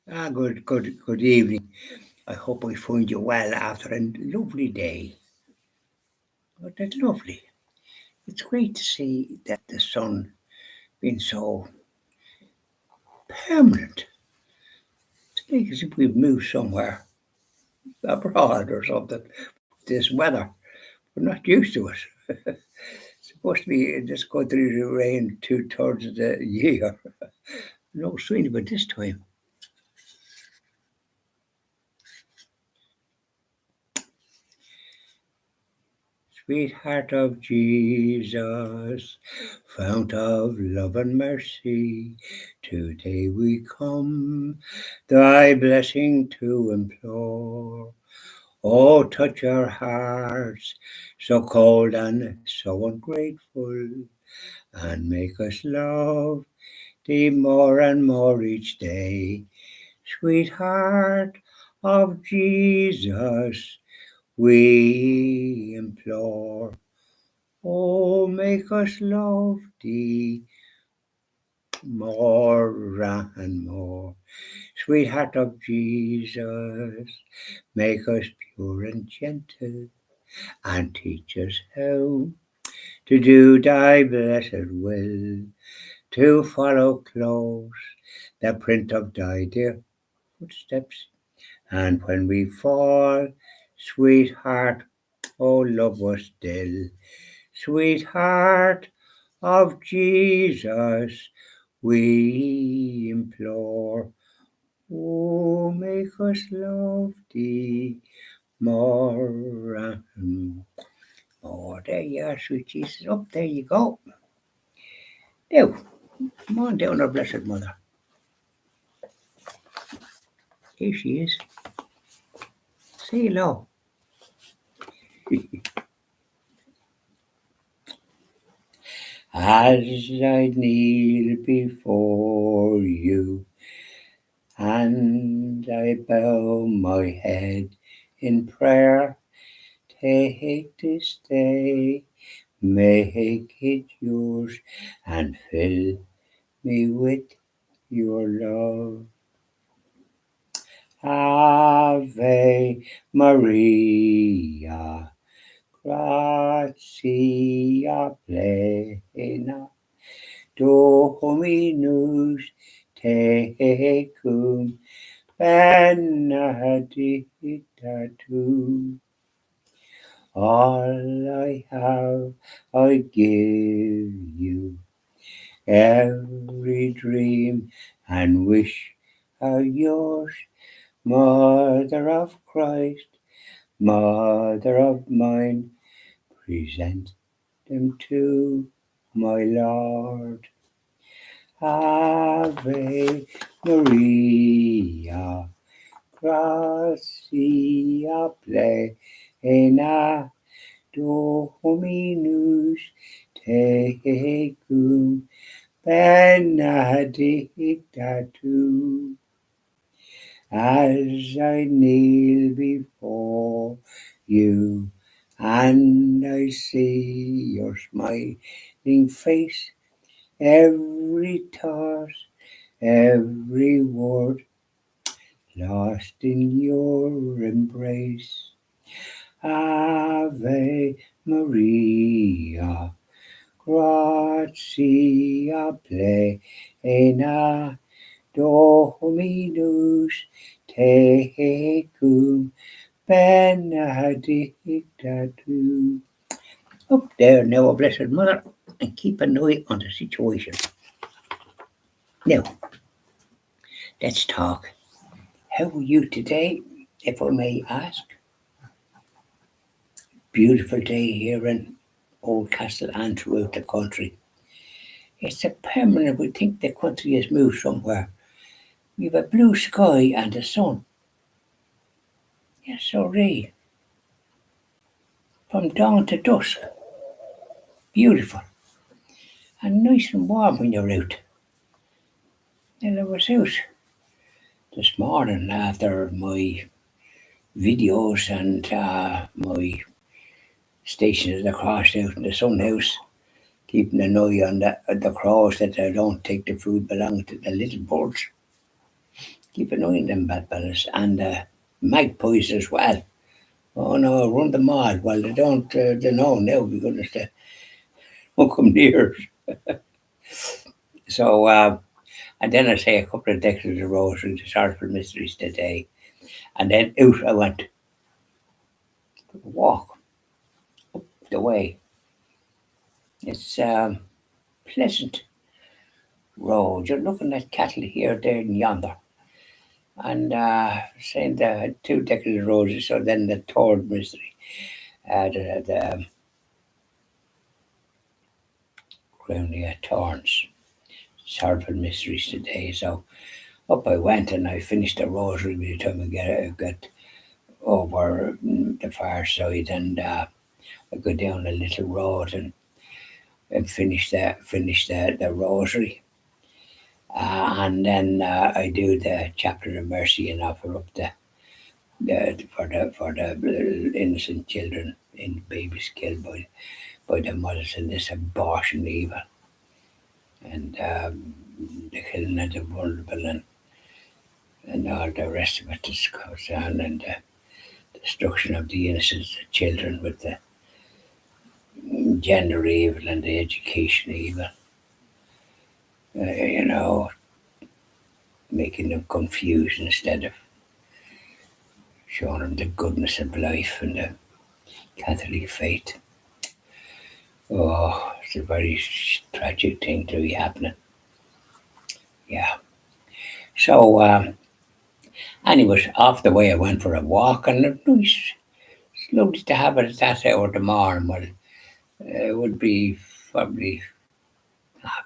Good evening. I hope I find you well after a lovely day. Oh, that's lovely. It's great to see that the sun being so permanent. It's like as if we've moved somewhere abroad or something. This weather, we're not used to it. It's supposed to be in this country to rain 2/3 of the year. No swing about this time. Sweetheart of Jesus, fount of love and mercy, today we come thy blessing to implore. Oh, touch our hearts, so cold and so ungrateful, and make us love thee more and more each day. Sweetheart of Jesus, we implore. Oh, make us love thee more and more. Sweetheart of Jesus, make us pure and gentle, and teach us how to do thy blessed will, to follow close the print of thy dear footsteps. And when we fall, sweetheart, oh, love us still. Sweetheart of Jesus, we implore. Oh, make us love thee more and more. There you are, sweet Jesus. Up there you go. Now, come on down, our blessed mother. Here she is. Say hello. As I kneel before you, and I bow my head in prayer, take this day, make it yours, and fill me with your love. Ave Maria, gratia plena, Dominus tecum, benedicta tu. All I have, I give you. Every dream and wish are yours. Mother of Christ, Mother of mine, present them to my Lord. Ave Maria, gratia plena, Dominus tecum, benedicta tu. As I kneel before you, and I see your smiling face, every thought, every word, lost in your embrace. Ave Maria, gratia plena, Dominus tecum, benedicta tu. Up there now, our blessed mother, and keep an eye on the situation. Now, let's talk. How are you today, if I may ask? Beautiful day here in Oldcastle and throughout the country. It's a permanent, we think the country has moved somewhere. We have a blue sky and the sun. Yes, sorry. From dawn to dusk. Beautiful. And nice and warm when you're out. And I was out this morning after my videos and my stations across out in the sun house, keeping an eye on the crows that they don't take the food belonging to the little birds. keep an eye on them bad fellas and magpies as well. Oh no, run them all. Well, they know now because they won't come near. So, and then I say a couple of decades of the rosary, the Sorrowful Mysteries today, and then out I went for a walk up the way. It's pleasant road. You're looking at cattle here, there, and yonder. And saying the two decades of roses, so then the third mystery, the Crowley Thorns, Sorrowful Mysteries today. So up I went and I finished the rosary by the time I got over the far side and I go down a little road and finish the rosary. And then I do the chaplet of mercy and offer up for the innocent children and babies killed by the mothers in this abortion evil and the killing of the vulnerable and all the rest of it that goes on and the destruction of the innocent children with the gender evil and the education evil. You know, making them confused instead of showing them the goodness of life and the Catholic faith. Oh, it's a very tragic thing to be happening. Yeah. So, anyways, off the way I went for a walk and it's lovely to have it at that hour of the morning. Well, it would be probably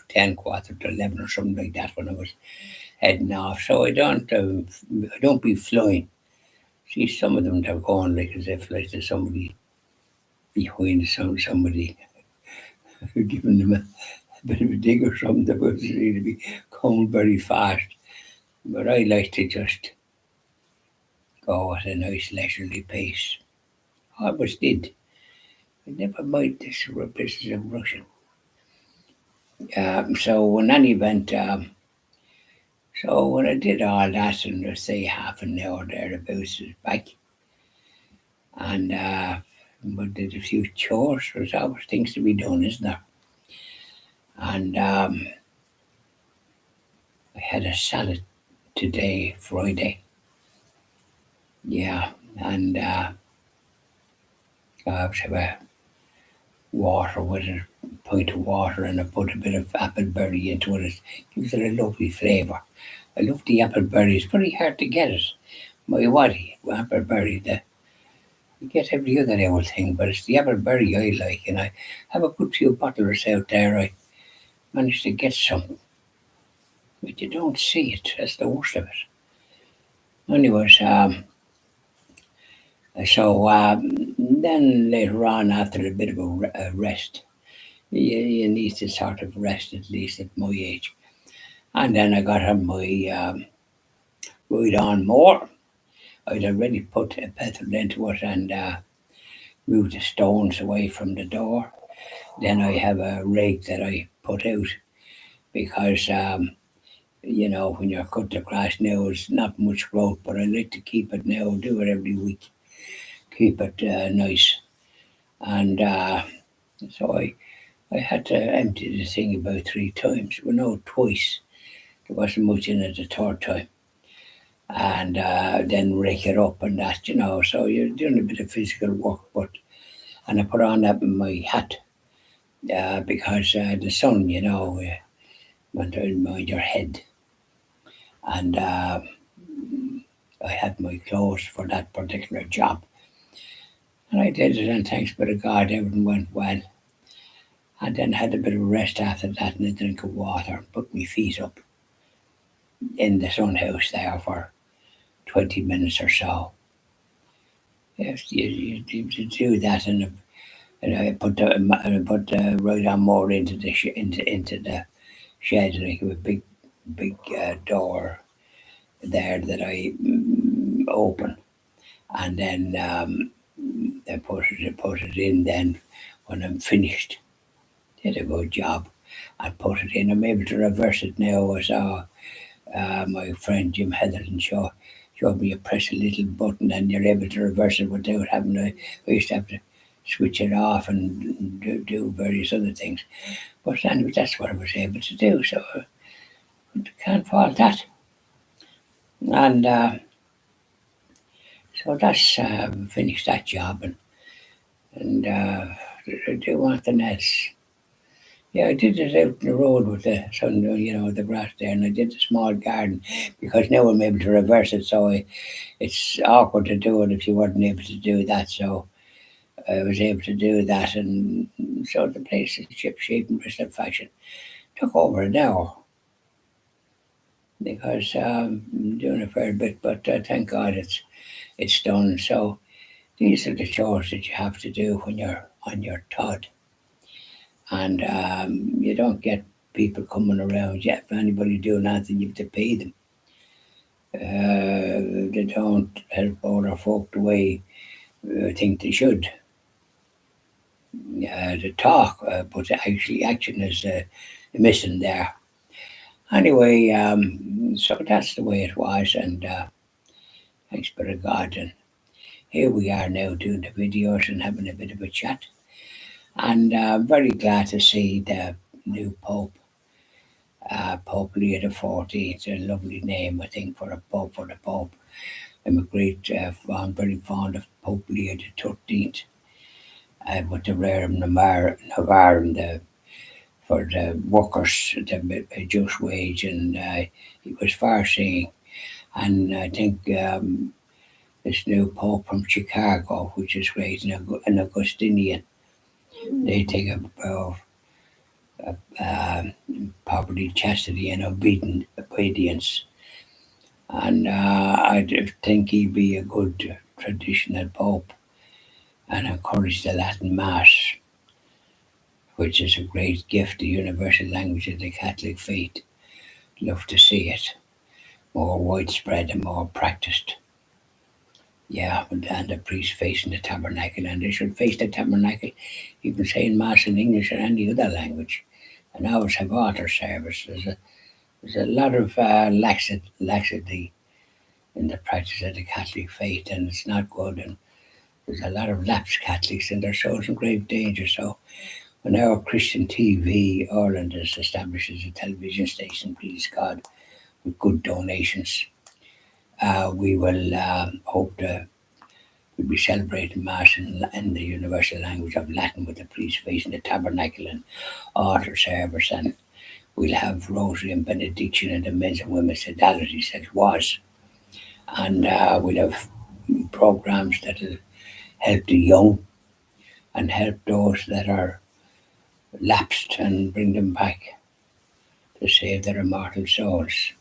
10, quarter to 11 or something like that when I was heading off. So I don't be flying. See some of them they're going like as if like there's somebody behind somebody giving them a bit of a dig or something that was really be coming very fast. But I like to just go at a nice leisurely pace. I always did. I never mind this business of rushing. So in any event, so when I did all that and say half an hour thereabouts was back and but did a few chores. There's always things to be done, isn't there? And I had a salad today, Friday. Yeah, and I was have a water with a pint of water and I put a bit of appleberry into it. It gives it a lovely flavour. I love the appleberry. It's very hard to get it. My waddy, appleberry, you get every other little thing, but it's the appleberry I like, and I have a good few bottles out there. I managed to get some, but you don't see it. That's the worst of it. Anyways, so then later on, after a bit of a rest, you need to sort of rest at least at my age. And then I got on my ride on more. I'd already put a petrol into it and moved the stones away from the door. Then I have a rake that I put out because when you're cut the grass now, it's not much growth, but I like to keep it now. Do it every week, keep it nice, and so I had to empty the thing about 3 times. Well, no, twice. There wasn't much in it the third time, and then rake it up and that. So you're doing a bit of physical work, and I put on that in my hat because the sun, went around your head, and I had my clothes for that particular job. And I did it, and thanks be to God, everything went well. And then had a bit of a rest after that and a drink of water, and put my feet up in the sun house there for 20 minutes or so. Yes, you do that, and I put right on more into the shed, and I have a big door there that I open, and then I put it in. Then when I'm finished, did a good job. I put it in. I'm able to reverse it now, so My friend Jim Heatherton showed me you press a little button and you're able to reverse it without having to. I used to have to switch it off and do various other things. But anyway, that's what I was able to do. So I can't fault that. And so that's finished that job and I do want the else. Yeah, I did it out in the road with the sun, the grass there, and I did a small garden because now I'm able to reverse it. So it's awkward to do it if you weren't able to do that. So I was able to do that, and so the place is ship shape and Bristol fashion. Took over an hour because I'm doing a fair bit, but thank God it's done. So these are the chores that you have to do when you're on your Todd, and you don't get people coming around. Yeah, if anybody doing anything, you have to pay them. They don't help older folk the way I think they should. To talk, but actually action is missing there. Anyway, so that's the way it was, and thanks be to God. And here we are now doing the videos and having a bit of a chat. And I'm very glad to see the new Pope, Pope Leo the 14th. A lovely name, I think, for a Pope for the Pope. I'm a great, I'm very fond of Pope Leo the 13th. With the rare Navarre and for the workers, the just wage, and he was far seeing. And I think this new Pope from Chicago, which is great, an Augustinian, they take a vow of poverty, chastity, and obedience. And I think he'd be a good traditional Pope and encourage the Latin Mass, which is a great gift, the universal language of the Catholic faith. Love to see it more widespread and more practiced. Yeah, and the priest facing the tabernacle, and they should face the tabernacle. You can say in Mass in English or any other language. And ours have altar service. There's a lot of laxity in the practice of the Catholic faith, and it's not good. And there's a lot of lapsed Catholics, and their souls in grave danger. So when our Christian TV Ireland is established as a television station, please God, with good donations, we will hope to we'll be celebrating Mass in the universal language of Latin with the priest facing the tabernacle and altar service, and we'll have rosary and benediction and the men's and women's sodalities as was, and we'll have programs that will help the young and help those that are lapsed and bring them back to save their immortal souls.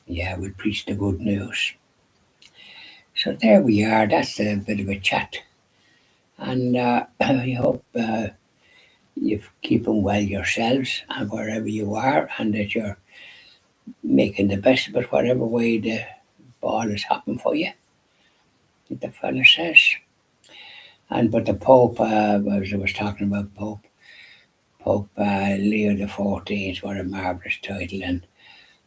Yeah, we'll preach the good news. So there we are. That's a bit of a chat, and I hope you keep them well yourselves and wherever you are, and that you're making the best of it, whatever way the ball is hopping for you, like the fella says. And but the Pope, as I was talking about Pope Leo the 14th, what a marvelous title, and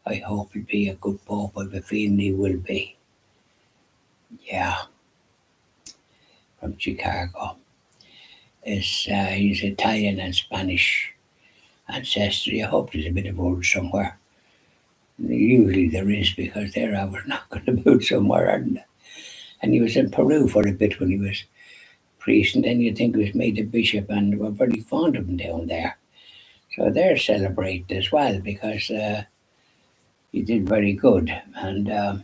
I hope he'll be a good Pope. I have a feeling he will be. Yeah, from Chicago. He's Italian and Spanish ancestry. I hope there's a bit of old somewhere. Usually there is because they're always knocking about somewhere, aren't they? And he was in Peru for a bit when he was priest, and then you think he was made a bishop, and we're very fond of him down there. So they're celebrated as well because he did very good, and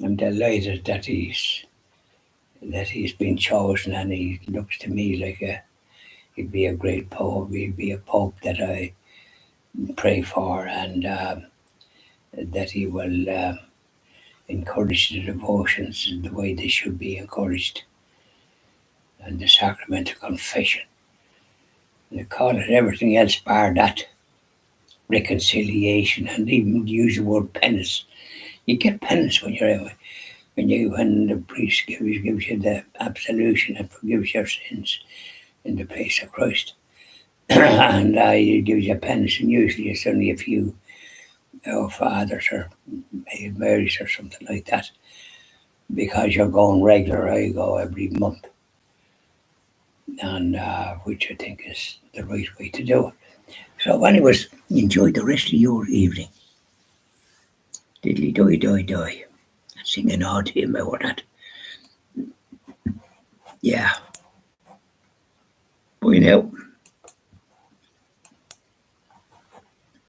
I'm delighted that he's been chosen, and he looks to me like he'd be a great pope. He'd be a pope that I pray for, and that he will encourage the devotions the way they should be encouraged, and the sacrament of confession. They call it everything else bar that reconciliation, and even use the word penance. You get penance when you're when the priest gives you the absolution and forgives your sins in the place of Christ. and I give you a penance, and usually it's only a few Our Fathers or Marys or something like that. Because you're going regular, I go every month, and which I think is the right way to do it. So, anyways, enjoy the rest of your evening. Diddly doy doy doy. Singing all to him about that. Yeah. Bye now.